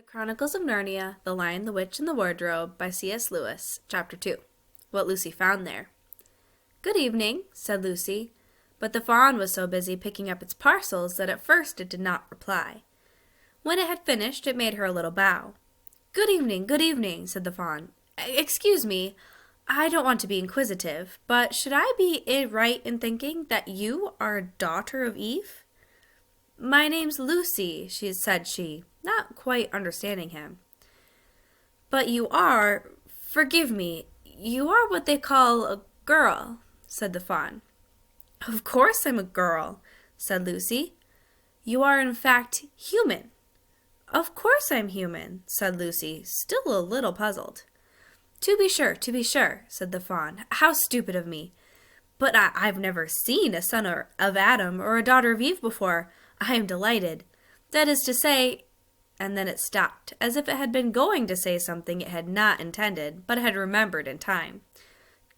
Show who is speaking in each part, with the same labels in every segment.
Speaker 1: Chronicles of Narnia, The Lion, the Witch, and the Wardrobe by C.S. Lewis, Chapter 2. What Lucy Found There. "Good evening," said Lucy, but the fawn was so busy picking up its parcels that at first it did not reply. When it had finished, it made her a little bow. Good evening," said the fawn. "Excuse me, I don't want to be inquisitive, but should I be right in thinking that you are a daughter of Eve?" "My name's Lucy," said she, not quite understanding him. "But you are, forgive me, you are what they call a girl," said the fawn. "Of course I'm a girl," said Lucy. "You are in fact human." "Of course I'm human," said Lucy, still a little puzzled. To be sure," said the fawn. "How stupid of me. But I've never seen a son of Adam or a daughter of Eve before. I am delighted. That is to say—" and then it stopped, as if it had been going to say something it had not intended, but had remembered in time.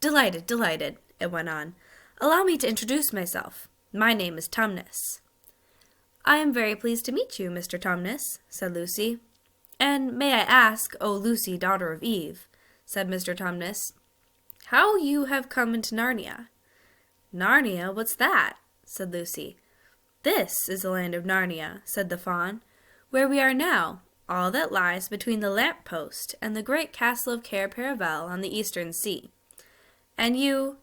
Speaker 1: Delighted," it went on. "Allow me to introduce myself. My name is Tumnus." "I am very pleased to meet you, Mr. Tumnus," said Lucy. "And may I ask, O Lucy, daughter of Eve," said Mr. Tumnus, "how you have come into Narnia?" "Narnia? What's that?" said Lucy. "This is the land of Narnia," said the fawn, "where we are now, all that lies between the lamp-post and the great castle of Cair Paravel on the eastern sea. And you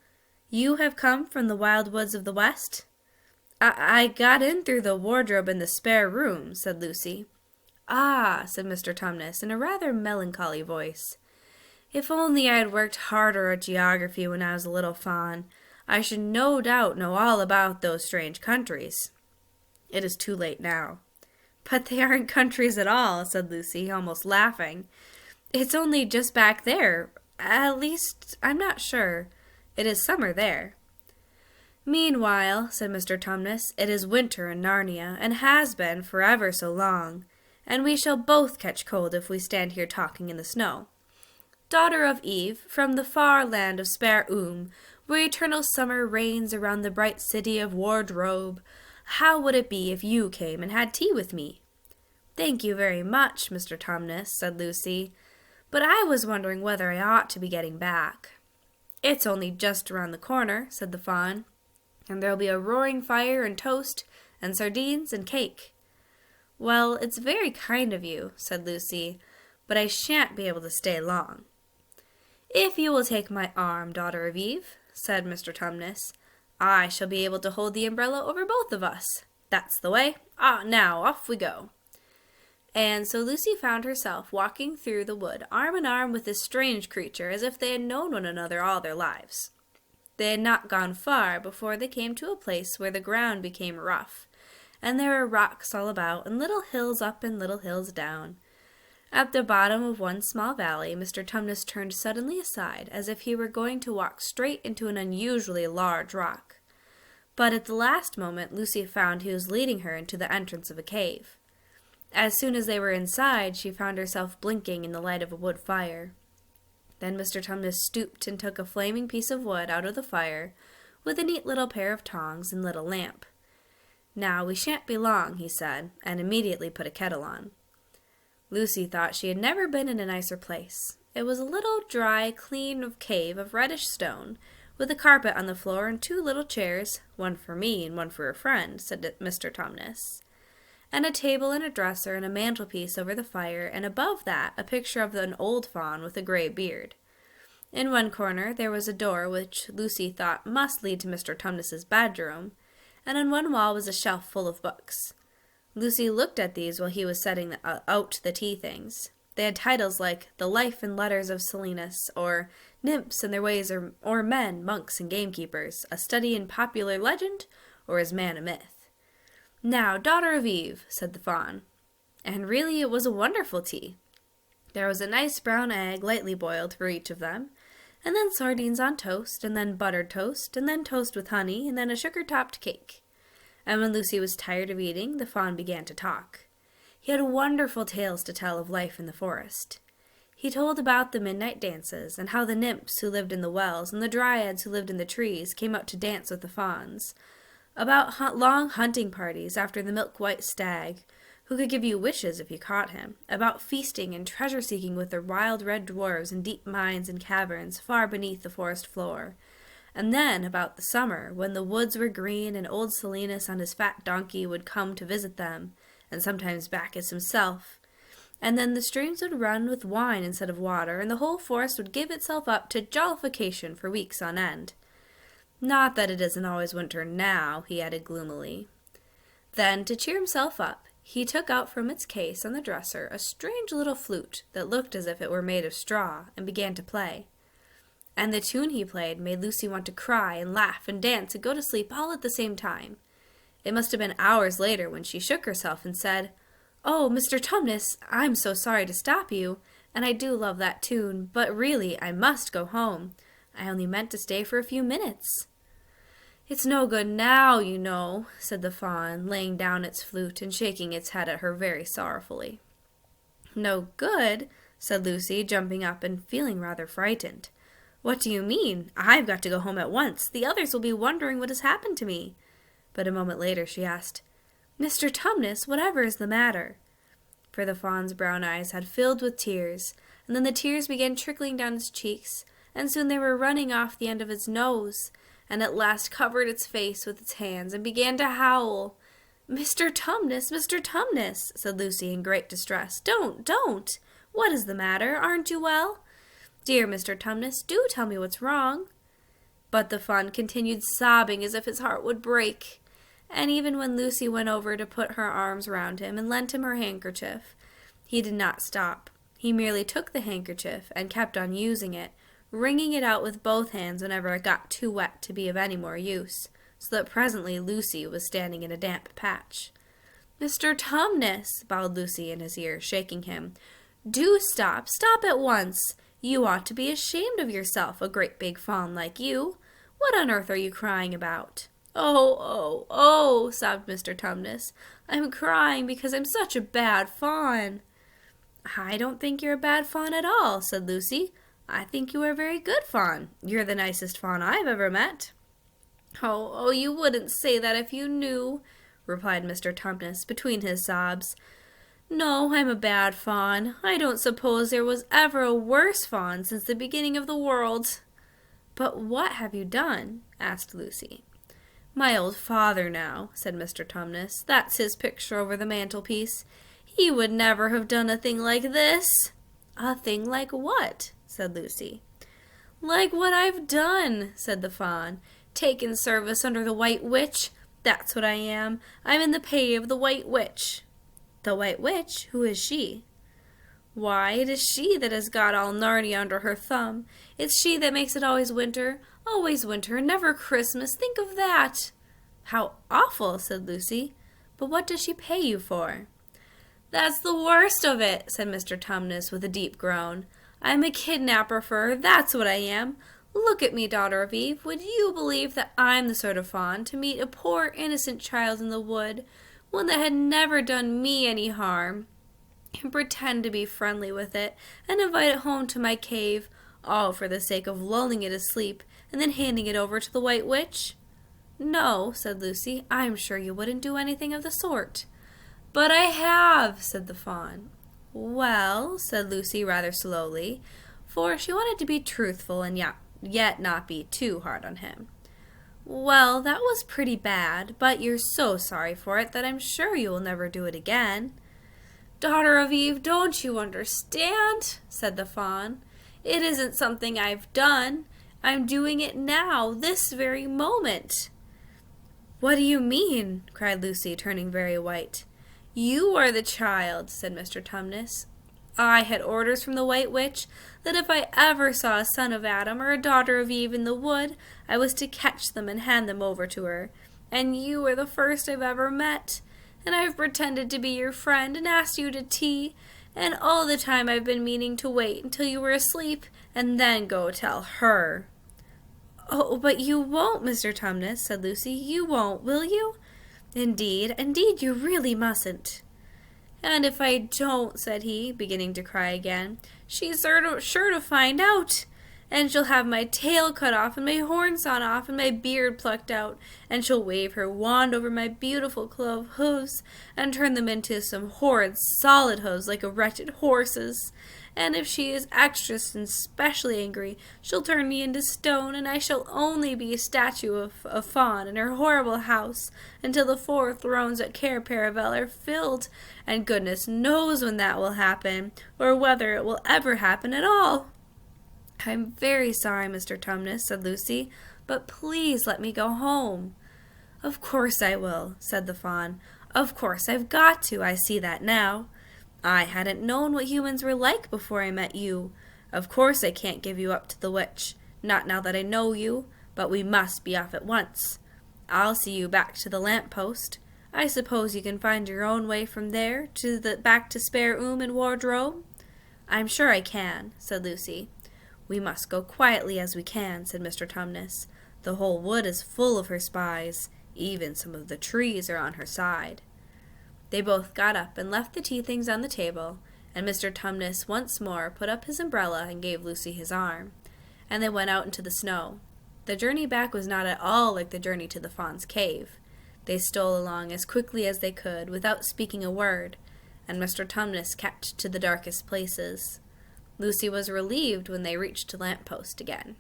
Speaker 1: have come from the wild woods of the west?" I got in through the wardrobe in the spare room," said Lucy. "Ah," said Mr. Tumnus in a rather melancholy voice. "If only I had worked harder at geography when I was a little fawn, I should no doubt know all about those strange countries. It is too late now." "But they aren't countries at all," said Lucy, almost laughing. "It's only just back there. At least, I'm not sure. It is summer there." "Meanwhile," said Mr. Tumnus, "it is winter in Narnia, and has been for ever so long, and we shall both catch cold if we stand here talking in the snow. Daughter of Eve, from the far land of Spare where eternal summer reigns around the bright city of Wardrobe, how would it be if you came and had tea with me?" "Thank you very much, Mr. Tumnus," said Lucy, "but I was wondering whether I ought to be getting back." "It's only just around the corner," said the fawn, "and there'll be a roaring fire and toast and sardines and cake." "Well, it's very kind of you," said Lucy, "but I shan't be able to stay long." "If you will take my arm, daughter of Eve," said Mr. Tumnus, "I shall be able to hold the umbrella over both of us. That's the way. Now, off we go." And so Lucy found herself walking through the wood arm in arm with this strange creature as if they had known one another all their lives. They had not gone far before they came to a place where the ground became rough, and there were rocks all about, and little hills up and little hills down. At the bottom of one small valley, Mr. Tumnus turned suddenly aside as if he were going to walk straight into an unusually large rock. But at the last moment Lucy found he was leading her into the entrance of a cave. As soon as they were inside, she found herself blinking in the light of a wood fire. Then Mr. Tumnus stooped and took a flaming piece of wood out of the fire, with a neat little pair of tongs and lit a lamp. "Now we shan't be long," he said, and immediately put a kettle on. Lucy thought she had never been in a nicer place. It was a little dry, clean cave of reddish stone, with a carpet on the floor and two little chairs, one for me and one for a friend, said Mr. Tumnus, and a table and a dresser and a mantelpiece over the fire, and above that a picture of an old fawn with a gray beard. In one corner there was a door which Lucy thought must lead to Mr. Tumnus's bedroom, and on one wall was a shelf full of books. Lucy looked at these while he was setting out the tea things. They had titles like The Life and Letters of Silenus, or Nymphs and Their Ways, or Men, Monks, and Gamekeepers, A Study in Popular Legend, or Is Man a Myth? "Now, daughter of Eve," said the fawn. And really it was a wonderful tea. There was a nice brown egg lightly boiled for each of them, and then sardines on toast, and then buttered toast, and then toast with honey, and then a sugar-topped cake. And when Lucy was tired of eating, the fawn began to talk. He had wonderful tales to tell of life in the forest. He told about the midnight dances, and how the nymphs who lived in the wells and the dryads who lived in the trees came out to dance with the fawns, about long hunting parties after the milk-white stag, who could give you wishes if you caught him, about feasting and treasure-seeking with the wild red dwarves in deep mines and caverns far beneath the forest floor. And then about the summer, when the woods were green and old Silenus on his fat donkey would come to visit them, and sometimes Bacchus himself. And then the streams would run with wine instead of water, and the whole forest would give itself up to jollification for weeks on end. Not that it isn't always winter now, he added gloomily. Then, to cheer himself up, he took out from its case on the dresser a strange little flute that looked as if it were made of straw, and began to play. And the tune he played made Lucy want to cry and laugh and dance and go to sleep all at the same time. It must have been hours later when she shook herself and said, "Oh, Mr. Tumnus, I'm so sorry to stop you, and I do love that tune, but really I must go home. I only meant to stay for a few minutes." "It's no good now, you know," said the fawn, laying down its flute and shaking its head at her very sorrowfully. "No good?" said Lucy, jumping up and feeling rather frightened. "What do you mean? I've got to go home at once. The others will be wondering what has happened to me." But a moment later she asked, "Mr. Tumnus, whatever is the matter?" For the fawn's brown eyes had filled with tears, and then the tears began trickling down its cheeks, and soon they were running off the end of its nose, and at last covered its face with its hands and began to howl. "Mr. Tumnus, Mr. Tumnus," said Lucy in great distress. Don't! What is the matter? Aren't you well? Dear Mr. Tumnus, do tell me what's wrong." But the fawn continued sobbing as if his heart would break. And even when Lucy went over to put her arms round him and lent him her handkerchief, he did not stop. He merely took the handkerchief and kept on using it, wringing it out with both hands whenever it got too wet to be of any more use, so that presently Lucy was standing in a damp patch. "Mr. Tumnus," bawled Lucy in his ear, shaking him, "do stop! Stop at once! You ought to be ashamed of yourself, a great big fawn like you! What on earth are you crying about?" Oh, sobbed Mr. Tumnus. "I'm crying because I'm such a bad fawn." "I don't think you're a bad fawn at all," said Lucy. "I think you are a very good fawn. You're the nicest fawn I've ever met." Oh, you wouldn't say that if you knew," replied Mr. Tumnus between his sobs. "No, I'm a bad fawn. I don't suppose there was ever a worse fawn since the beginning of the world." "But what have you done?" asked Lucy. "My old father now," said Mr. Tumnus. "That's his picture over the mantelpiece. He would never have done a thing like this." "A thing like what?" said Lucy. "Like what I've done," said the fawn. "Taken service under the White Witch. That's what I am. I'm in the pay of the White Witch." "The White Witch? Who is she?" "Why, it is she that has got all Narnia under her thumb. It's she that makes it always winter, never Christmas. Think of that." "How awful," said Lucy. "But what does she pay you for?" "That's the worst of it," said Mr. Tumnus with a deep groan. "I'm a kidnapper for her, that's what I am. Look at me, daughter of Eve. Would you believe that I'm the sort of fawn to meet a poor innocent child in the wood, one that had never done me any harm, and pretend to be friendly with it, and invite it home to my cave, all for the sake of lulling it asleep, and then handing it over to the White Witch?" "No," said Lucy, "I'm sure you wouldn't do anything of the sort." "But I have," said the fawn. "Well," said Lucy rather slowly, for she wanted to be truthful and yet not be too hard on him. "Well, that was pretty bad, but you're so sorry for it that I'm sure you will never do it again." "Daughter of Eve, don't you understand?" said the fawn. "It isn't something I've done. I'm doing it now, this very moment." "What do you mean?" cried Lucy, turning very white. "You are the child," said Mr. Tumnus. "I had orders from the White Witch that if I ever saw a son of Adam or a daughter of Eve in the wood, I was to catch them and hand them over to her. And you are the first I've ever met. And I've pretended to be your friend and asked you to tea, and all the time I've been meaning to wait until you were asleep and then go tell her." "Oh, but you won't, Mr. Tumnus," said Lucy. "You won't, will you?" Indeed you really mustn't." "And if I don't," said he, beginning to cry again, "she's sure to find out. and she'll have my tail cut off and my horn sawn off and my beard plucked out, and she'll wave her wand over my beautiful clove hooves and turn them into some horrid solid hooves like a wretched horse's. And if she is extra and specially angry, she'll turn me into stone, and I shall only be a statue of a fawn in her horrible house until the 4 thrones at Cair Paravel are filled, and goodness knows when that will happen, or whether it will ever happen at all." "I'm very sorry, Mr. Tumnus," said Lucy, "but please let me go home." "Of course I will," said the fawn. "Of course I've got to. I see that now. I hadn't known what humans were like before I met you. Of course I can't give you up to the witch, not now that I know you, but we must be off at once. I'll see you back to the lamp-post. I suppose you can find your own way from there back to Spare Room and Wardrobe?" "I'm sure I can," said Lucy. "We must go quietly as we can," said Mr. Tumnus. "The whole wood is full of her spies. Even some of the trees are on her side." They both got up and left the tea things on the table, and Mr. Tumnus once more put up his umbrella and gave Lucy his arm, and they went out into the snow. The journey back was not at all like the journey to the fawn's cave. They stole along as quickly as they could, without speaking a word, and Mr. Tumnus kept to the darkest places. Lucy was relieved when they reached the lamp-post again.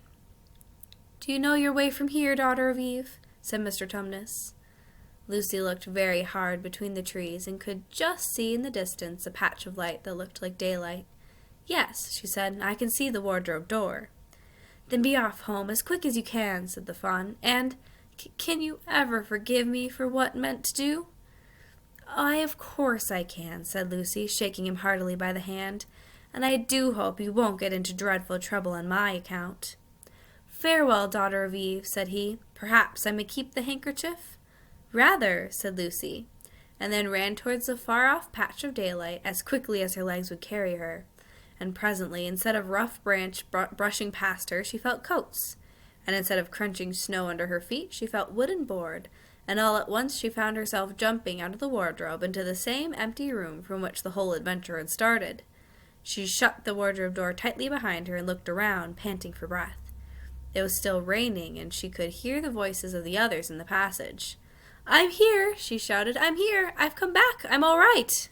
Speaker 1: "Do you know your way from here, daughter of Eve?" said Mr. Tumnus. Lucy looked very hard between the trees and could just see in the distance a patch of light that looked like daylight. "Yes," she said, "I can see the wardrobe door." "Then be off home as quick as you can," said the fawn, "and can you ever forgive me for what meant to do?" "Why, of course I can," said Lucy, shaking him heartily by the hand, "and I do hope you won't get into dreadful trouble on my account." "Farewell, daughter of Eve," said he. "Perhaps I may keep the handkerchief?" "Rather," said Lucy, and then ran towards the far-off patch of daylight as quickly as her legs would carry her. And presently, instead of rough branch brushing past her, she felt coats, and instead of crunching snow under her feet, she felt wooden board, and all at once she found herself jumping out of the wardrobe into the same empty room from which the whole adventure had started. She shut the wardrobe door tightly behind her and looked around, panting for breath. It was still raining, and she could hear the voices of the others in the passage. "I'm here," she shouted. "I'm here. I've come back. I'm all right."